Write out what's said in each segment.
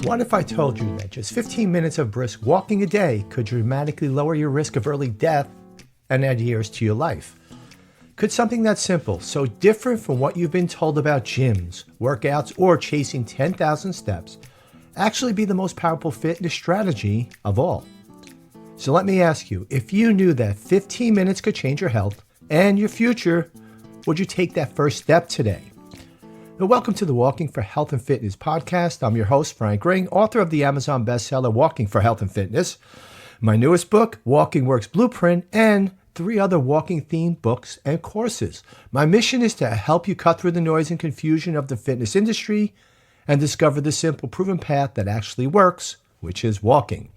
What if I told you that just 15 minutes of brisk walking a day could dramatically lower your risk of early death and add years to your life? Could something that simple, so different from what you've been told about gyms, workouts, or chasing 10,000 steps, actually be the most powerful fitness strategy of all? So let me ask you, if you knew that 15 minutes could change your health and your future, would you take that first step today? Well, welcome to the Walking for Health and Fitness podcast. I'm your host, Frank Ring, author of the Amazon bestseller, Walking for Health and Fitness, my newest book, Walking Works Blueprint, and 3 other walking-themed books and courses. My mission is to help you cut through the noise and confusion of the fitness industry and discover the simple, proven path that actually works, which is walking.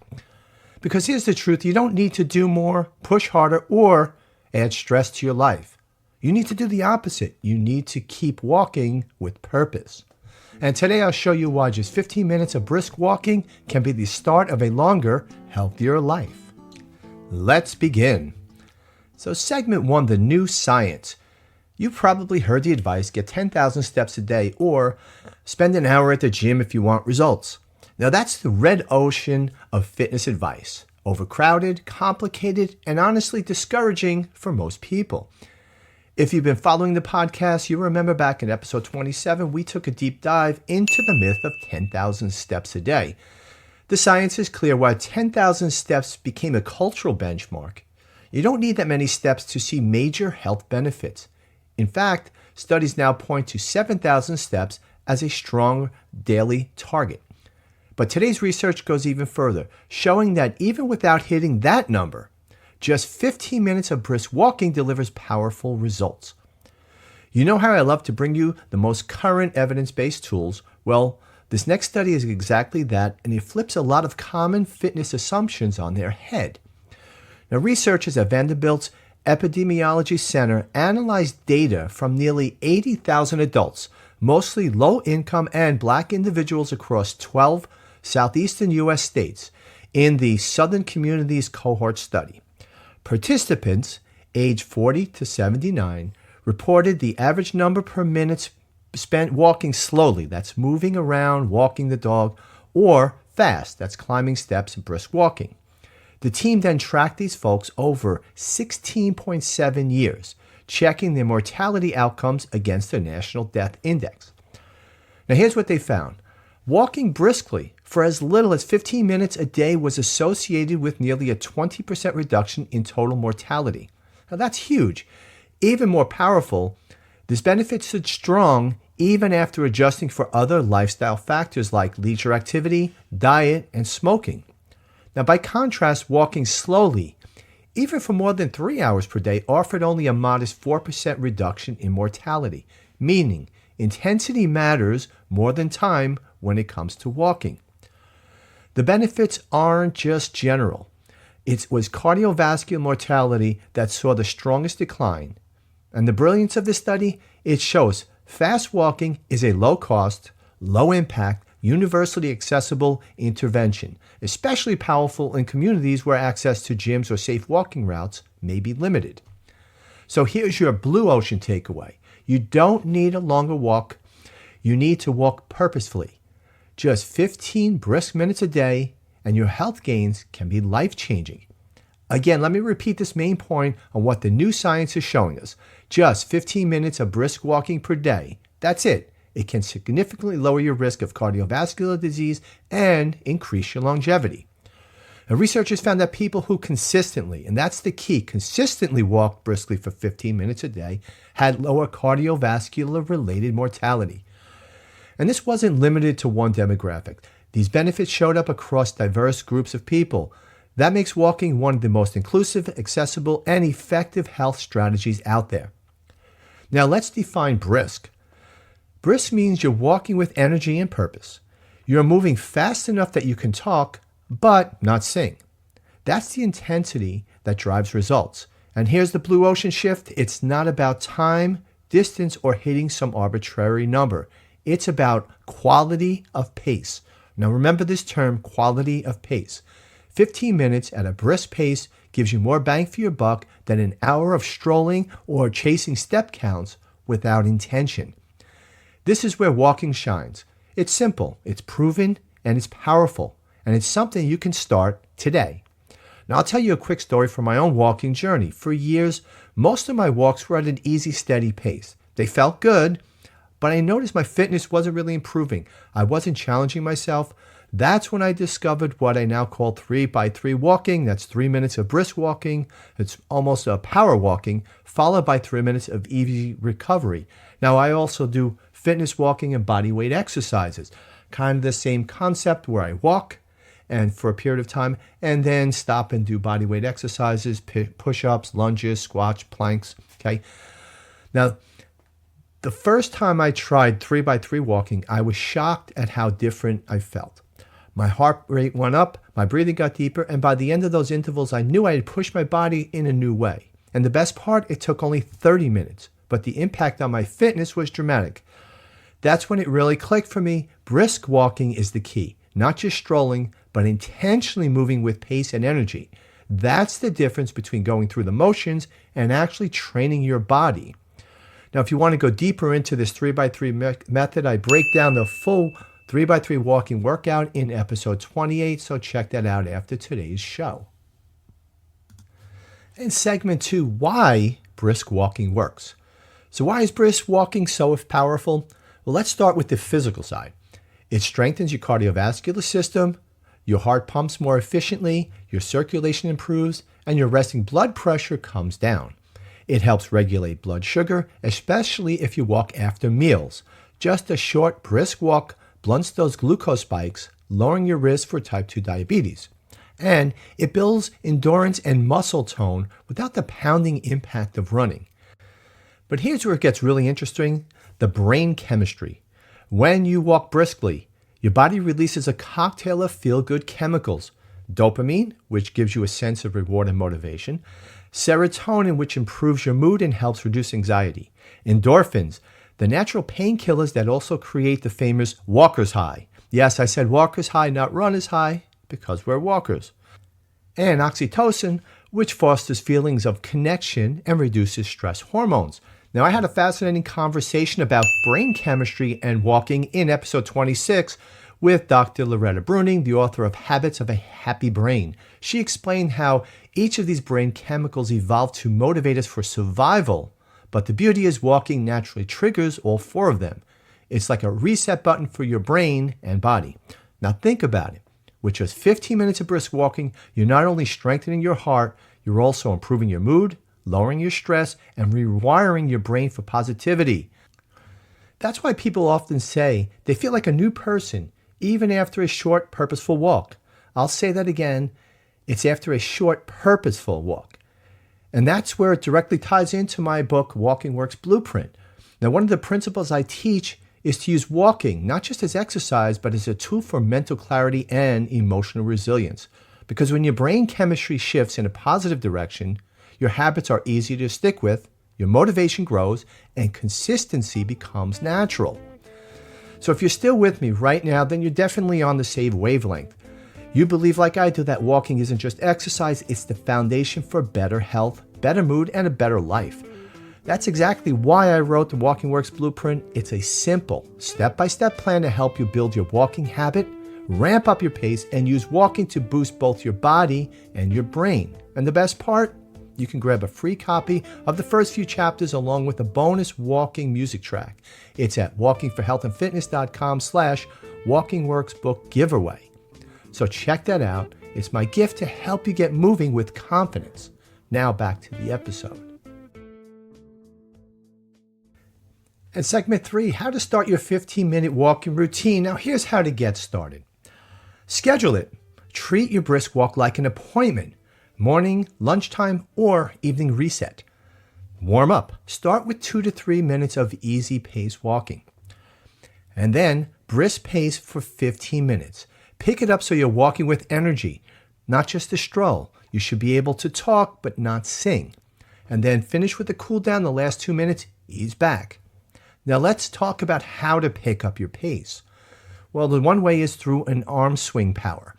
Because here's the truth, you don't need to do more, push harder, or add stress to your life. You need to do the opposite. You need to keep walking with purpose. And today I'll show you why just 15 minutes of brisk walking can be the start of a longer, healthier life. Let's begin. So segment 1, the new science. You've probably heard the advice, get 10,000 steps a day or spend an hour at the gym if you want results. Now that's the red ocean of fitness advice. Overcrowded, complicated, and honestly discouraging for most people. If you've been following the podcast, you remember back in episode 27, we took a deep dive into the myth of 10,000 steps a day. The science is clear why 10,000 steps became a cultural benchmark. You don't need that many steps to see major health benefits. In fact, studies now point to 7,000 steps as a strong daily target. But today's research goes even further, showing that even without hitting that number, just 15 minutes of brisk walking delivers powerful results. You know how I love to bring you the most current evidence-based tools? Well, this next study is exactly that, and it flips a lot of common fitness assumptions on their head. Now, researchers at Vanderbilt's Epidemiology Center analyzed data from nearly 80,000 adults, mostly low-income and Black individuals across 12 southeastern U.S. states, in the Southern Communities Cohort Study. Participants, aged 40 to 79, reported the average number per minute spent walking slowly, that's moving around, walking the dog, or fast, that's climbing steps and brisk walking. The team then tracked these folks over 16.7 years, checking their mortality outcomes against the National Death Index. Now here's what they found. Walking briskly for as little as 15 minutes a day was associated with nearly a 20% reduction in total mortality. Now that's huge. Even more powerful, this benefit stood strong even after adjusting for other lifestyle factors like leisure activity, diet, and smoking. Now by contrast, walking slowly, even for more than 3 hours per day, offered only a modest 4% reduction in mortality, meaning intensity matters more than time when it comes to walking. The benefits aren't just general. It was cardiovascular mortality that saw the strongest decline. And the brilliance of this study, it shows fast walking is a low-cost, low-impact, universally accessible intervention, especially powerful in communities where access to gyms or safe walking routes may be limited. So here's your blue ocean takeaway. You don't need a longer walk. You need to walk purposefully. Just 15 brisk minutes a day, and your health gains can be life-changing. Again, let me repeat this main point on what the new science is showing us. Just 15 minutes of brisk walking per day. That's it. It can significantly lower your risk of cardiovascular disease and increase your longevity. Now, researchers found that people who consistently, and that's the key, consistently walked briskly for 15 minutes a day had lower cardiovascular-related mortality. And this wasn't limited to one demographic. These benefits showed up across diverse groups of people. That makes walking one of the most inclusive, accessible, and effective health strategies out there. Now let's define brisk. Brisk means you're walking with energy and purpose. You're moving fast enough that you can talk, but not sing. That's the intensity that drives results. And here's the blue ocean shift. It's not about time, distance, or hitting some arbitrary number. It's about quality of pace. Now remember this term, quality of pace. 15 minutes at a brisk pace gives you more bang for your buck than an hour of strolling or chasing step counts without intention. This is where walking shines. It's simple, it's proven, and it's powerful, and it's something you can start today. Now, I'll tell you a quick story from my own walking journey. For years, most of my walks were at an easy, steady pace. They felt good, but I noticed my fitness wasn't really improving. I wasn't challenging myself. That's when I discovered what I now call 3x3 walking. That's 3 minutes of brisk walking. It's almost a power walking, followed by 3 minutes of easy recovery. Now, I also do fitness walking and body weight exercises. Kind of the same concept where I walk and for a period of time and then stop and do body weight exercises, push-ups, lunges, squats, planks. Okay. Now, the first time I tried 3x3 walking, I was shocked at how different I felt. My heart rate went up, my breathing got deeper, and by the end of those intervals, I knew I had pushed my body in a new way. And the best part, it took only 30 minutes, but the impact on my fitness was dramatic. That's when it really clicked for me. Brisk walking is the key, not just strolling, but intentionally moving with pace and energy. That's the difference between going through the motions and actually training your body. Now, if you want to go deeper into this 3x3 method, I break down the full 3x3 walking workout in episode 28, so check that out after today's show. In segment 2, why brisk walking works. So why is brisk walking so powerful? Well, let's start with the physical side. It strengthens your cardiovascular system, your heart pumps more efficiently, your circulation improves, and your resting blood pressure comes down. It helps regulate blood sugar, especially if you walk after meals. Just a short, brisk walk blunts those glucose spikes, lowering your risk for type 2 diabetes. And it builds endurance and muscle tone without the pounding impact of running. But here's where it gets really interesting, the brain chemistry. When you walk briskly, your body releases a cocktail of feel-good chemicals. Dopamine, which gives you a sense of reward and motivation. Serotonin, which improves your mood and helps reduce anxiety. Endorphins, the natural painkillers that also create the famous walker's high. Yes, I said walker's high, not runner's high, because we're walkers. And oxytocin, which fosters feelings of connection and reduces stress hormones. Now, I had a fascinating conversation about brain chemistry and walking in episode 26 with Dr. Loretta Bruning, the author of Habits of a Happy Brain. She explained how each of these brain chemicals evolved to motivate us for survival, but the beauty is walking naturally triggers all 4 of them. It's like a reset button for your brain and body. Now think about it. With just 15 minutes of brisk walking, you're not only strengthening your heart, you're also improving your mood, lowering your stress, and rewiring your brain for positivity. That's why people often say they feel like a new person, even after a short, purposeful walk. I'll say that again. It's after a short, purposeful walk. And that's where it directly ties into my book, Walking Works Blueprint. Now, one of the principles I teach is to use walking, not just as exercise, but as a tool for mental clarity and emotional resilience. Because when your brain chemistry shifts in a positive direction, your habits are easy to stick with, your motivation grows, and consistency becomes natural. So if you're still with me right now, then you're definitely on the same wavelength. You believe, like I do, that walking isn't just exercise, it's the foundation for better health, better mood, and a better life. That's exactly why I wrote the Walking Works Blueprint. It's a simple, step-by-step plan to help you build your walking habit, ramp up your pace, and use walking to boost both your body and your brain. And the best part? You can grab a free copy of the first few chapters along with a bonus walking music track. It's at walkingforhealthandfitness.com/walkingworksbook giveaway. So check that out. It's my gift to help you get moving with confidence. Now back to the episode. And segment 3, how to start your 15-minute walking routine. Now here's how to get started. Schedule it. Treat your brisk walk like an appointment. Morning, lunchtime, or evening reset. Warm up. Start with 2 to 3 minutes of easy pace walking. And then brisk pace for 15 minutes. Pick it up so you're walking with energy, not just a stroll. You should be able to talk but not sing. And then finish with a cool down the last 2 minutes, ease back. Now let's talk about how to pick up your pace. Well, the one way is through an arm swing power.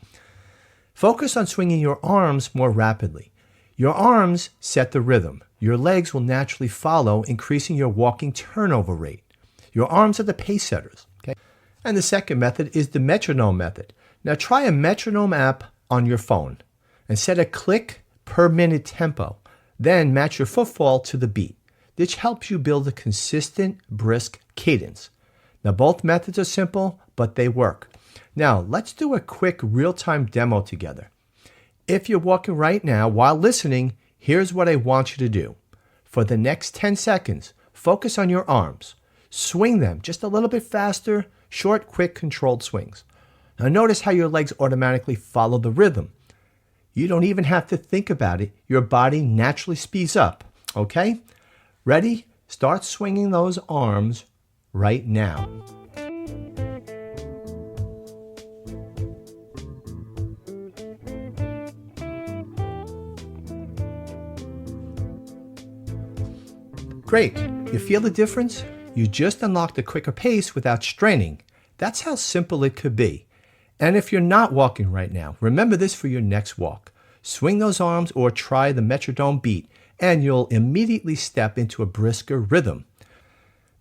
Focus on swinging your arms more rapidly. Your arms set the rhythm. Your legs will naturally follow, increasing your walking turnover rate. Your arms are the pace setters. Okay? And the second method is the Metronome method. Now try a Metronome app on your phone and set a click per minute tempo. Then match your footfall to the beat. This helps you build a consistent, brisk cadence. Now both methods are simple, but they work. Now let's do a quick real-time demo together. If you're walking right now while listening, here's what I want you to do. For the next 10 seconds, focus on your arms. Swing them just a little bit faster, short, quick, controlled swings. Now notice how your legs automatically follow the rhythm. You don't even have to think about it. Your body naturally speeds up. Okay? Ready? Start swinging those arms right now. Great. You feel the difference? You just unlocked a quicker pace without straining. That's how simple it could be. And if you're not walking right now, remember this for your next walk. Swing those arms or try the metronome beat, and you'll immediately step into a brisker rhythm.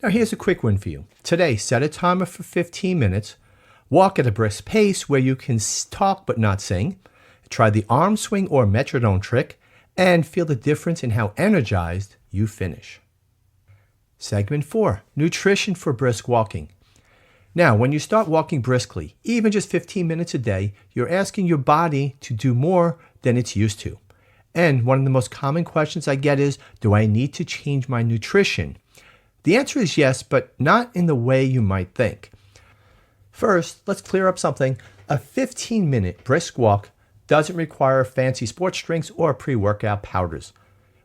Now here's a quick one for you. Today, set a timer for 15 minutes. Walk at a brisk pace where you can talk but not sing. Try the arm swing or metronome trick, and feel the difference in how energized you finish. Segment 4, nutrition for brisk walking. Now, when you start walking briskly, even just 15 minutes a day, you're asking your body to do more than it's used to. And one of the most common questions I get is, do I need to change my nutrition? The answer is yes, but not in the way you might think. First, let's clear up something. A 15-minute brisk walk doesn't require fancy sports drinks or pre-workout powders.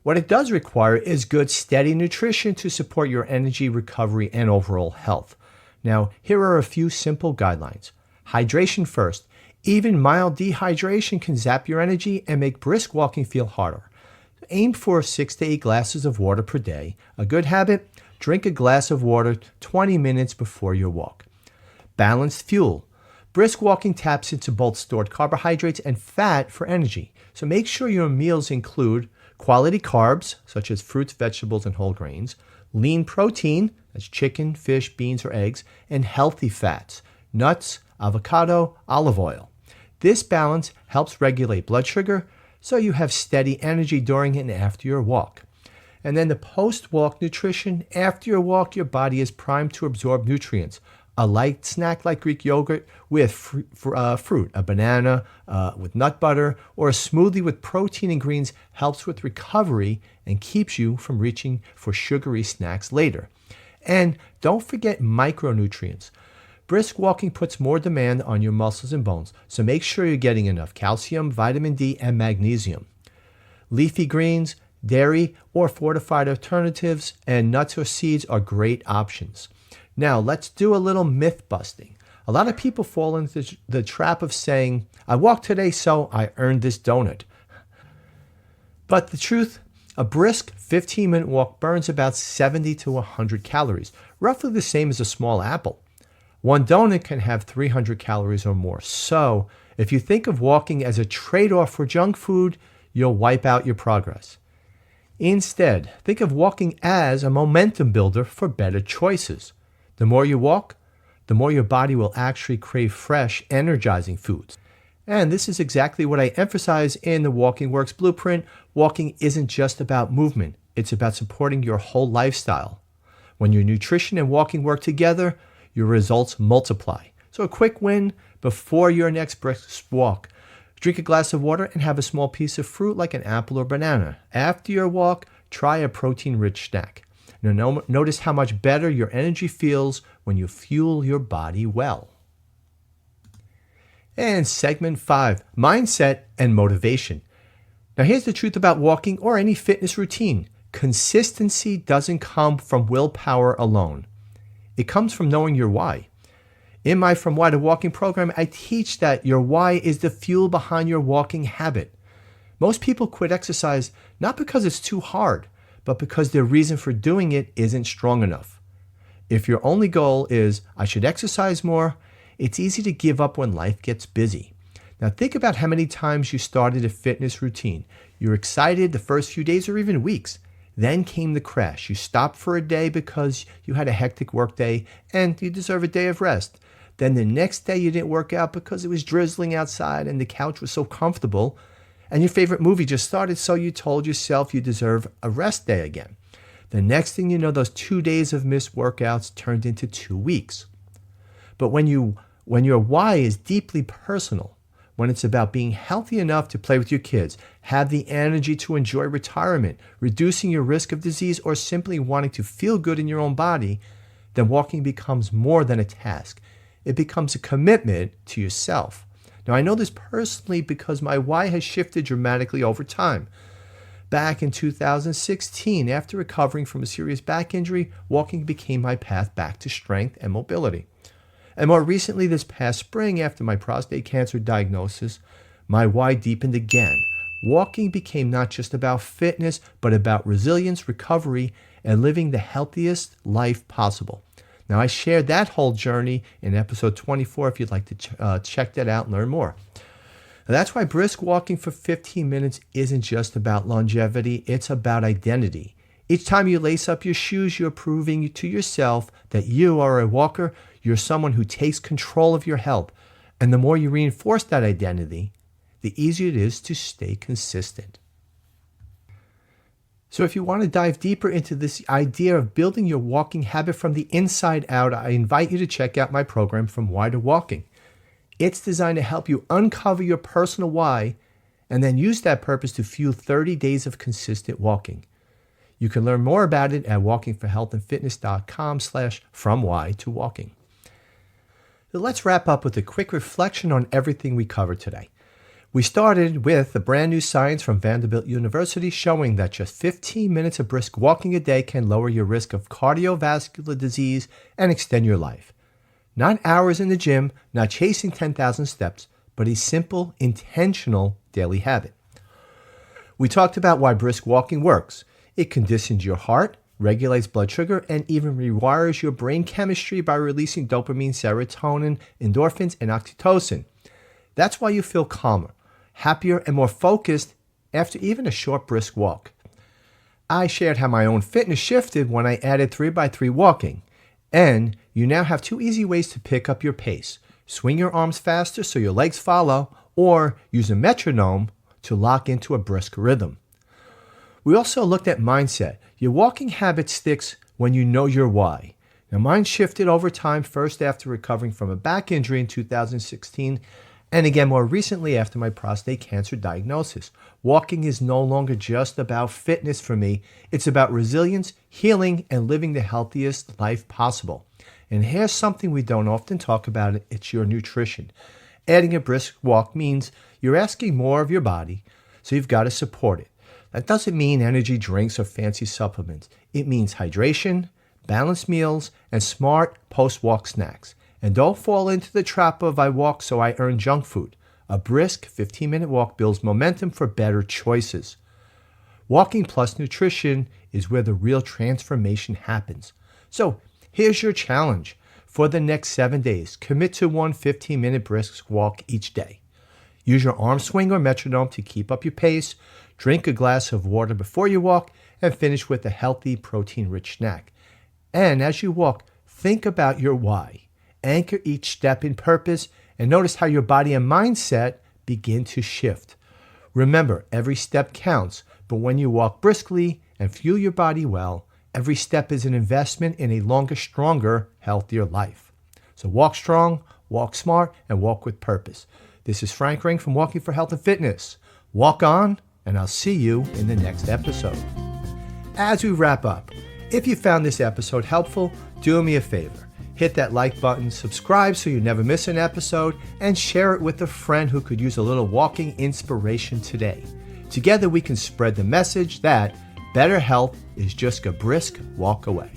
What it does require is good, steady nutrition to support your energy, recovery, and overall health. Now, here are a few simple guidelines. Hydration first. Even mild dehydration can zap your energy and make brisk walking feel harder. Aim for 6 to 8 glasses of water per day. A good habit, drink a glass of water 20 minutes before your walk. Balanced fuel. Brisk walking taps into both stored carbohydrates and fat for energy. So make sure your meals include quality carbs, such as fruits, vegetables, and whole grains, lean protein, that's chicken, fish, beans, or eggs, and healthy fats, nuts, avocado, olive oil. This balance helps regulate blood sugar, so you have steady energy during and after your walk. And then the post-walk nutrition. After your walk, your body is primed to absorb nutrients. A light snack like Greek yogurt with fruit, a banana with nut butter, or a smoothie with protein and greens helps with recovery and keeps you from reaching for sugary snacks later. And don't forget micronutrients. Brisk walking puts more demand on your muscles and bones, so make sure you're getting enough calcium, vitamin D, and magnesium. Leafy greens, dairy, or fortified alternatives, and nuts or seeds are great options. Now, let's do a little myth busting. A lot of people fall into the trap of saying, I walked today, so I earned this donut. But the truth, a brisk 15-minute walk burns about 70 to 100 calories, roughly the same as a small apple. One donut can have 300 calories or more. So, if you think of walking as a trade-off for junk food, you'll wipe out your progress. Instead, think of walking as a momentum builder for better choices. The more you walk, the more your body will actually crave fresh, energizing foods. And this is exactly what I emphasize in the Walking Works Blueprint. Walking isn't just about movement. It's about supporting your whole lifestyle. When your nutrition and walking work together, your results multiply. So a quick win before your next brisk walk. Drink a glass of water and have a small piece of fruit like an apple or banana. After your walk, try a protein-rich snack. Now, notice how much better your energy feels when you fuel your body well. And segment 5, mindset and motivation. Now here's the truth about walking or any fitness routine. Consistency doesn't come from willpower alone. It comes from knowing your why. In my From Why to Walking program, I teach that your why is the fuel behind your walking habit. Most people quit exercise not because it's too hard, but because their reason for doing it isn't strong enough. If your only goal is, I should exercise more, it's easy to give up when life gets busy. Now think about how many times you started a fitness routine. You're excited the first few days or even weeks. Then came the crash. You stopped for a day because you had a hectic work day and you deserve a day of rest. Then the next day you didn't work out because it was drizzling outside and the couch was so comfortable, and your favorite movie just started, so you told yourself you deserve a rest day again. The next thing you know, those 2 days of missed workouts turned into 2 weeks. But when your why is deeply personal, when it's about being healthy enough to play with your kids, have the energy to enjoy retirement, reducing your risk of disease, or simply wanting to feel good in your own body, then walking becomes more than a task. It becomes a commitment to yourself. Now, I know this personally because my why has shifted dramatically over time. Back in 2016, after recovering from a serious back injury, walking became my path back to strength and mobility. And more recently, this past spring, after my prostate cancer diagnosis, my why deepened again. Walking became not just about fitness, but about resilience, recovery, and living the healthiest life possible. Now, I shared that whole journey in episode 24 if you'd like to check that out and learn more. Now, that's why brisk walking for 15 minutes isn't just about longevity, it's about identity. Each time you lace up your shoes, you're proving to yourself that you are a walker, you're someone who takes control of your health. And the more you reinforce that identity, the easier it is to stay consistent. So if you want to dive deeper into this idea of building your walking habit from the inside out, I invite you to check out my program, From Why to Walking. It's designed to help you uncover your personal why and then use that purpose to fuel 30 days of consistent walking. You can learn more about it at walkingforhealthandfitness.com/fromwhytowalking. So let's wrap up with a quick reflection on everything we covered today. We started with the brand new science from Vanderbilt University showing that just 15 minutes of brisk walking a day can lower your risk of cardiovascular disease and extend your life. Not hours in the gym, not chasing 10,000 steps, but a simple, intentional daily habit. We talked about why brisk walking works. It conditions your heart, regulates blood sugar, and even rewires your brain chemistry by releasing dopamine, serotonin, endorphins, and oxytocin. That's why you feel calmer, happier, and more focused after even a short brisk walk. I shared how my own fitness shifted when I added 3x3 walking. And you now have 2 easy ways to pick up your pace. Swing your arms faster so your legs follow, or use a metronome to lock into a brisk rhythm. We also looked at mindset. Your walking habit sticks when you know your why. Now, mine shifted over time, first after recovering from a back injury in 2016, and again more recently after my prostate cancer diagnosis. Walking is no longer just about fitness for me. It's about resilience, healing, and living the healthiest life possible. And here's something we don't often talk about. It's your nutrition. Adding a brisk walk means you're asking more of your body, so you've got to support it. That doesn't mean energy drinks or fancy supplements. It means hydration, balanced meals, and smart post-walk snacks. And don't fall into the trap of I walk so I earn junk food. A brisk 15-minute walk builds momentum for better choices. Walking plus nutrition is where the real transformation happens. So here's your challenge. For the next 7 days, commit to one 15-minute brisk walk each day. Use your arm swing or metronome to keep up your pace. Drink a glass of water before you walk and finish with a healthy, protein-rich snack. And as you walk, think about your why. Anchor each step in purpose and notice how your body and mindset begin to shift. Remember, every step counts, but when you walk briskly and fuel your body well, every step is an investment in a longer, stronger, healthier life. So walk strong, walk smart, and walk with purpose. This is Frank Ring from Walking for Health and Fitness. Walk on, and I'll see you in the next episode. As we wrap up, if you found this episode helpful, do me a favor. Hit that like button, subscribe so you never miss an episode, and share it with a friend who could use a little walking inspiration today. Together we can spread the message that better health is just a brisk walk away.